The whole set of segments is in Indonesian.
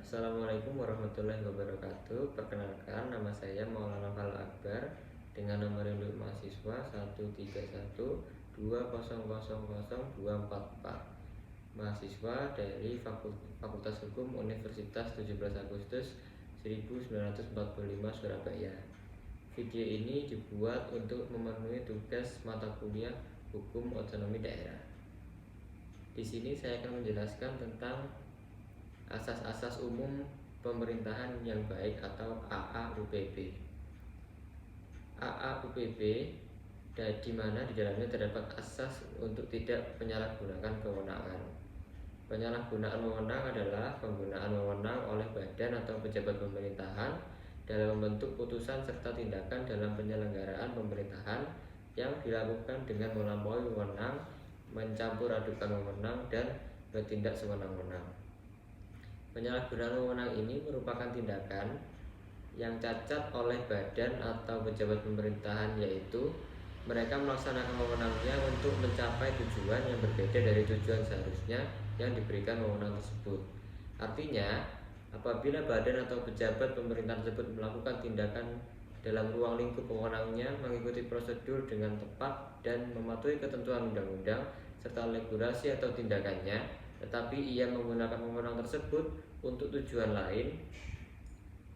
Assalamualaikum warahmatullahi wabarakatuh. Perkenalkan, nama saya Maulana Fal Akbar dengan nomor induk mahasiswa 13120000244. Mahasiswa dari Fakultas Hukum Universitas 17 Agustus 1945 Surabaya. Video ini dibuat untuk memenuhi tugas mata kuliah Hukum Otonomi Daerah. Di sini saya akan menjelaskan tentang asas-asas umum pemerintahan yang baik atau AAUPB. AAUPB di mana di dalamnya terdapat asas untuk tidak menyalahgunakan kewenangan. Penyalahgunaan wewenang adalah penggunaan wewenang oleh badan atau pejabat pemerintahan dalam membentuk putusan serta tindakan dalam penyelenggaraan pemerintahan yang dilakukan dengan melampaui wewenang, mencampur adukan wewenang, dan bertindak sewenang-wenang. Penyalahgunaan wewenang ini merupakan tindakan yang cacat oleh badan atau pejabat pemerintahan, yaitu mereka melaksanakan wewenangnya untuk mencapai tujuan yang berbeda dari tujuan seharusnya yang diberikan wewenang tersebut. Artinya, apabila badan atau pejabat pemerintahan tersebut melakukan tindakan dalam ruang lingkup wewenangnya, mengikuti prosedur dengan tepat dan mematuhi ketentuan undang-undang serta regulasi atau tindakannya, tetapi ia menggunakan wewenang tersebut untuk tujuan lain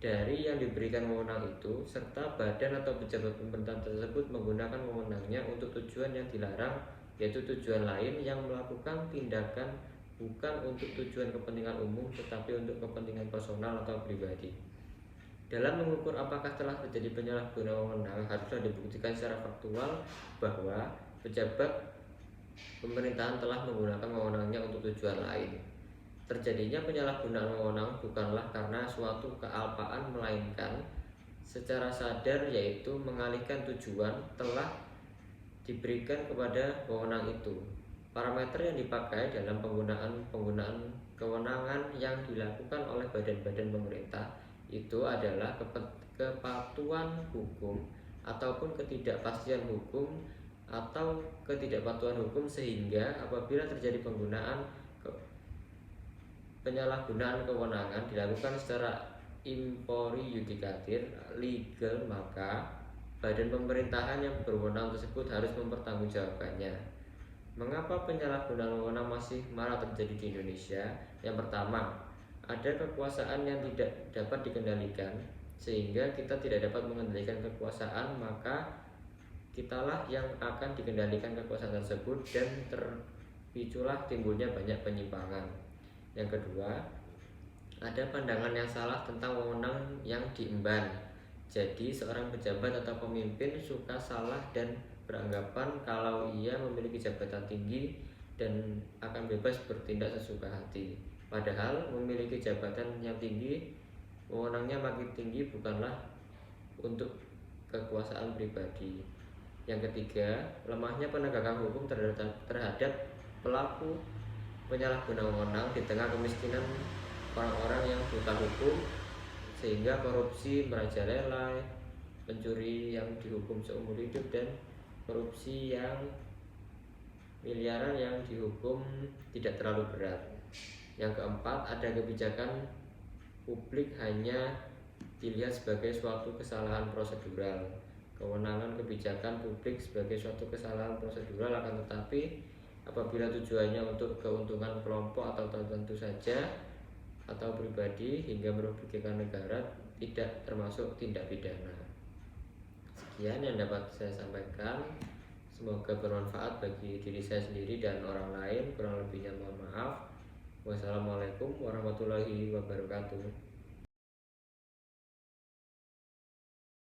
dari yang diberikan wewenang itu, serta badan atau pejabat pemerintahan tersebut menggunakan wewenangnya untuk tujuan yang dilarang, yaitu tujuan lain yang melakukan tindakan bukan untuk tujuan kepentingan umum tetapi untuk kepentingan personal atau pribadi. Dalam mengukur apakah telah terjadi penyalahgunaan wewenang, haruslah dibuktikan secara faktual bahwa pejabat pemerintahan telah menggunakan wewenangnya untuk tujuan lain. Terjadinya penyalahgunaan wewenang bukanlah karena suatu kealpaan, melainkan secara sadar, yaitu mengalihkan tujuan telah diberikan kepada wewenang itu. Parameter yang dipakai dalam penggunaan kewenangan yang dilakukan oleh badan-badan pemerintah itu adalah kepatuhan hukum ataupun ketidakpastian hukum atau ketidakpatuhan hukum, sehingga apabila terjadi penyalahgunaan kewenangan dilakukan secara impori judikatir legal, maka badan pemerintahan yang berwenang tersebut harus mempertanggungjawabkannya. Mengapa penyalahgunaan wewenang masih marak terjadi di Indonesia? Yang pertama, ada kekuasaan yang tidak dapat dikendalikan, sehingga kita tidak dapat mengendalikan kekuasaan, maka kitalah yang akan dikendalikan kekuasaan tersebut dan terpiculah timbulnya banyak penyimpangan. Yang kedua, ada pandangan yang salah tentang wewenang yang diemban. Jadi seorang pejabat atau pemimpin suka salah dan beranggapan kalau ia memiliki jabatan tinggi dan akan bebas bertindak sesuka hati. Padahal memiliki jabatan yang tinggi, wewenangnya makin tinggi bukanlah untuk kekuasaan pribadi. Yang ketiga, lemahnya penegakan hukum terhadap pelaku penyalahgunaan wewenang di tengah kemiskinan orang-orang yang buta hukum, sehingga korupsi merajalela, pencuri yang dihukum seumur hidup, dan korupsi yang miliaran yang dihukum tidak terlalu berat. Yang keempat, ada kebijakan publik hanya dilihat sebagai suatu kesalahan prosedural. Kewenangan kebijakan publik sebagai suatu kesalahan prosedural, akan tetapi apabila tujuannya untuk keuntungan kelompok atau tertentu saja atau pribadi hingga merugikan negara, tidak termasuk tindak pidana. Sekian yang dapat saya sampaikan, semoga bermanfaat bagi diri saya sendiri dan orang lain. Kurang lebihnya mohon maaf. Wassalamualaikum warahmatullahi wabarakatuh.